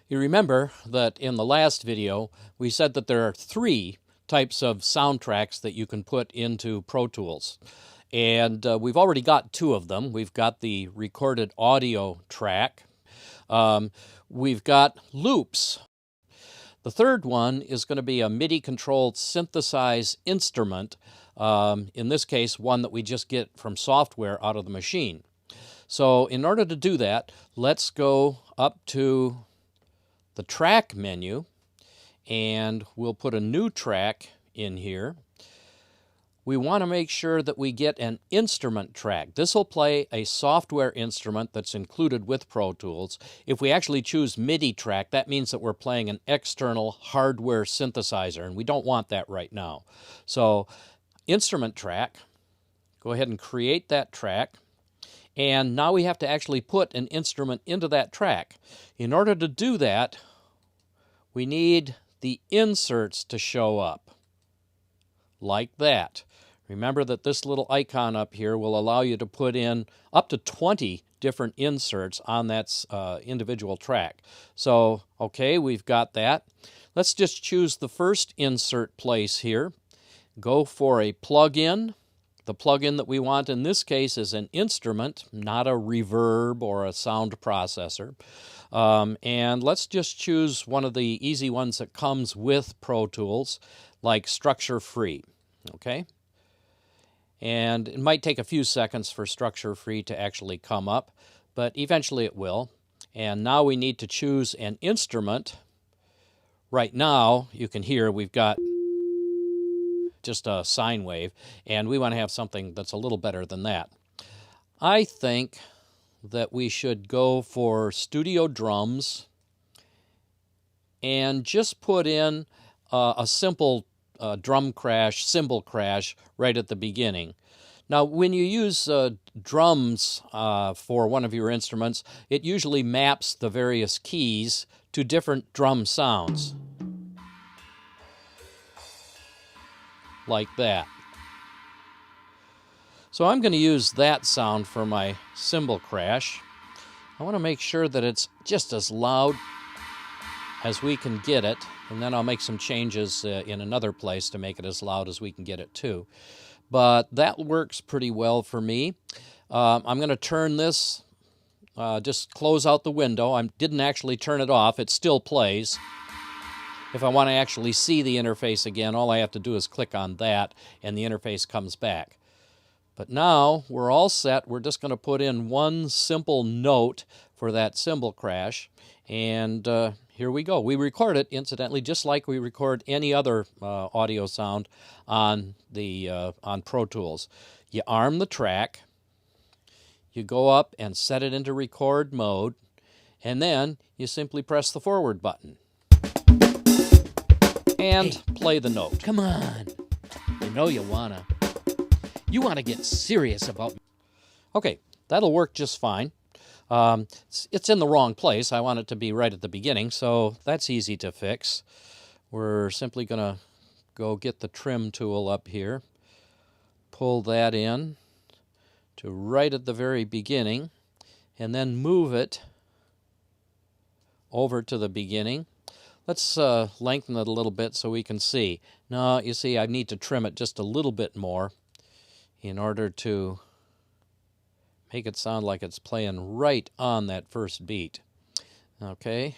You remember that in the last video, we said that there are 3 types of soundtracks that you can put into Pro Tools. And we've already got 2 of them. We've got the recorded audio track. We've got loops. The third one is going to be a MIDI-controlled synthesized instrument, in this case, one that we just get from software out of the machine. So in order to do that, let's go up to the track menu, and we'll put a new track in here. We want to make sure that we get an instrument track. This will play a software instrument that's included with Pro Tools. If we actually choose MIDI track, that means that we're playing an external hardware synthesizer, and we don't want that right now. So, instrument track, go ahead and create that track. And now we have to actually put an instrument into that track. In order to do that, we need the inserts to show up, like that. Remember that this little icon up here will allow you to put in up to 20 different inserts on that individual track. So, okay, we've got that. Let's just choose the first insert place here. Go for a plug-in. The plug-in that we want in this case is an instrument, not a reverb or a sound processor. And let's just choose one of the easy ones that comes with Pro Tools, like Structure Free. Okay? And it might take a few seconds for Structure Free to actually come up, but eventually it will. And now we need to choose an instrument. Right now, you can hear we've got just a sine wave, and we want to have something that's a little better than that. I think that we should go for Studio Drums and just put in a simple drum crash, cymbal crash right at the beginning. Now, when you use drums for one of your instruments, it usually maps the various keys to different drum sounds, like that. So I'm going to use that sound for my cymbal crash. I want to make sure that it's just as loud as we can get it, and then I'll make some changes in another place to make it as loud as we can get it too. But that works pretty well for me. I'm going to turn this, just close out the window. I didn't actually turn it off. It still plays. If I want to actually see the interface again, all I have to do is click on that, and the interface comes back. But now we're all set. We're just going to put in one simple note for that cymbal crash, and here we go. We record it, incidentally, just like we record any other audio sound on Pro Tools. You arm the track, you go up and set it into record mode, and then you simply press the forward button and play the note. Come on. You know you want to get serious about... Okay, that'll work just fine. It's in the wrong place. I want it to be right at the beginning, so that's easy to fix. We're simply going to go get the trim tool up here, pull that in to right at the very beginning, and then move it over to the beginning. Let's lengthen it a little bit so we can see. Now, you see, I need to trim it just a little bit more in order to make it sound like it's playing right on that first beat. Okay.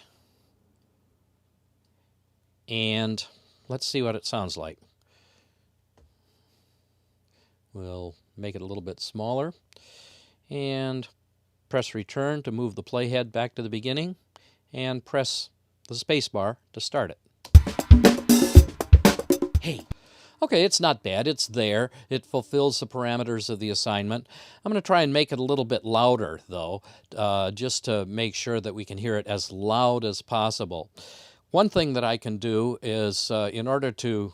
And let's see what it sounds like. We'll make it a little bit smaller. And press return to move the playhead back to the beginning. And press the space bar to start it. Hey. Okay, it's not bad. It's there. It fulfills the parameters of the assignment. I'm going to try and make it a little bit louder, though, just to make sure that we can hear it as loud as possible. One thing that I can do is, in order to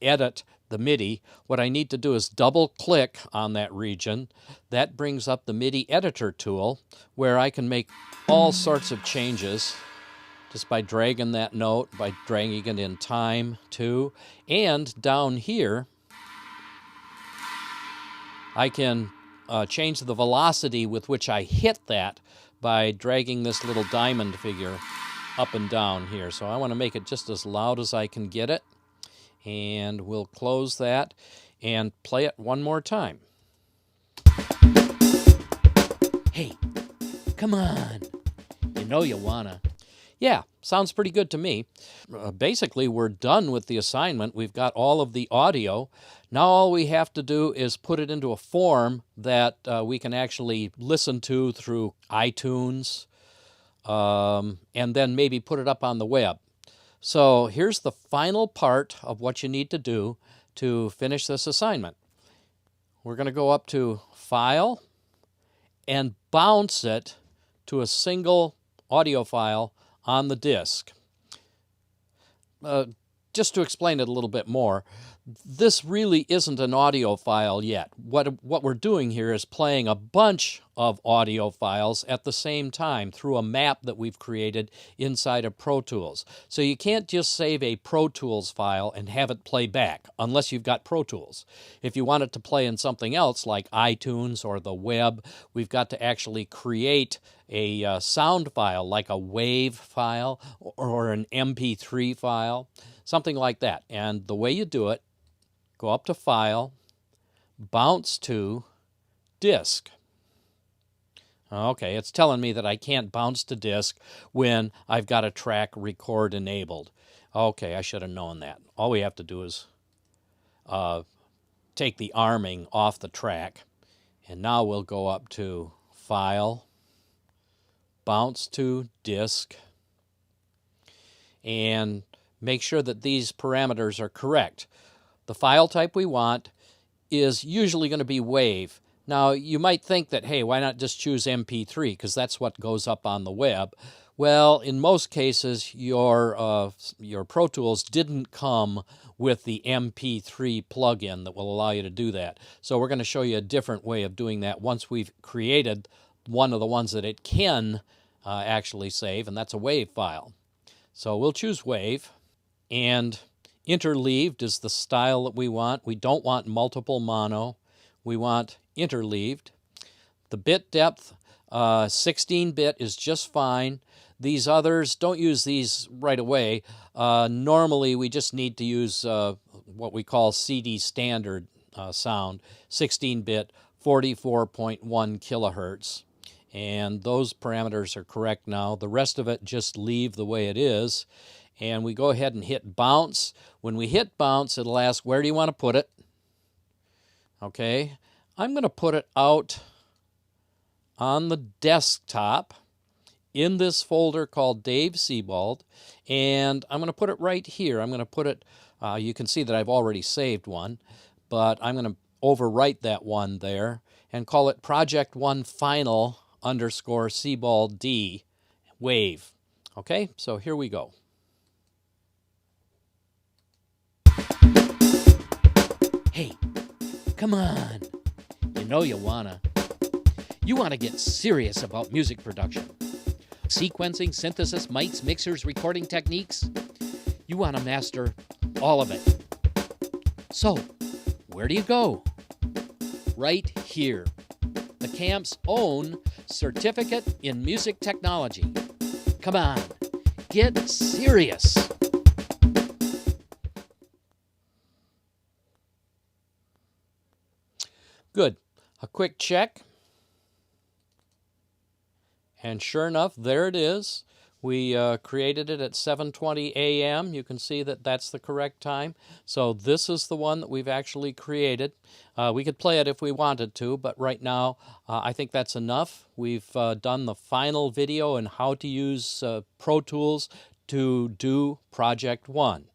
edit the MIDI, what I need to do is double-click on that region. That brings up the MIDI editor tool, where I can make all sorts of changes just by dragging that note, by dragging it in time too. And down here, I can change the velocity with which I hit that by dragging this little diamond figure up and down here. So I want to make it just as loud as I can get it. And we'll close that and play it one more time. Hey, come on. You know you wanna. Yeah, sounds pretty good to me. Basically, we're done with the assignment. We've got all of the audio. Now all we have to do is put it into a form that we can actually listen to through iTunes, and then maybe put it up on the web. So here's the final part of what you need to do to finish this assignment. We're going to go up to File and bounce it to a single audio file on the disk. Just to explain it a little bit more, this really isn't an audio file yet. What we're doing here is playing a bunch of audio files at the same time through a map that we've created inside of Pro Tools. So you can't just save a Pro Tools file and have it play back unless you've got Pro Tools. If you want it to play in something else like iTunes or the web, we've got to actually create a sound file like a WAV file or an MP3 file, something like that. And the way you do it, go up to File, bounce to Disk. Okay, it's telling me that I can't bounce to disk when I've got a track record enabled. Okay, I should have known that. All we have to do is take the arming off the track. And now we'll go up to File, bounce to Disk, and make sure that these parameters are correct. The file type we want is usually going to be WAV. Now, you might think that, hey, why not just choose MP3, because that's what goes up on the web. Well, in most cases, your Pro Tools didn't come with the MP3 plugin that will allow you to do that. So we're going to show you a different way of doing that once we've created one of the ones that it can actually save, and that's a WAV file. So we'll choose WAV, and interleaved is the style that we want. We don't want multiple mono. We want interleaved. The bit depth, 16-bit is just fine. These others, don't use these right away. Normally, we just need to use what we call CD standard sound, 16-bit, 44.1 kilohertz. And those parameters are correct now. The rest of it, just leave the way it is. And we go ahead and hit bounce. When we hit bounce, it'll ask, where do you want to put it? Okay, I'm going to put it out on the desktop in this folder called Dave Sebald, and I'm going to put it right here. I'm going to put it, you can see that I've already saved one, but I'm going to overwrite that one there and call it Project1 Final _ Sebald D Wave. Okay, so here we go. Hey, come on. You know you wanna. You wanna get serious about music production. Sequencing, synthesis, mics, mixers, recording techniques. You wanna master all of it. So, where do you go? Right here. The camp's own Certificate in Music Technology. Come on, get serious. Good. A quick check. And sure enough, there it is. We created it at 7:20 a.m. You can see that that's the correct time. So this is the one that we've actually created. We could play it if we wanted to, but right now I think that's enough. We've done the final video on how to use Pro Tools to do Project 1.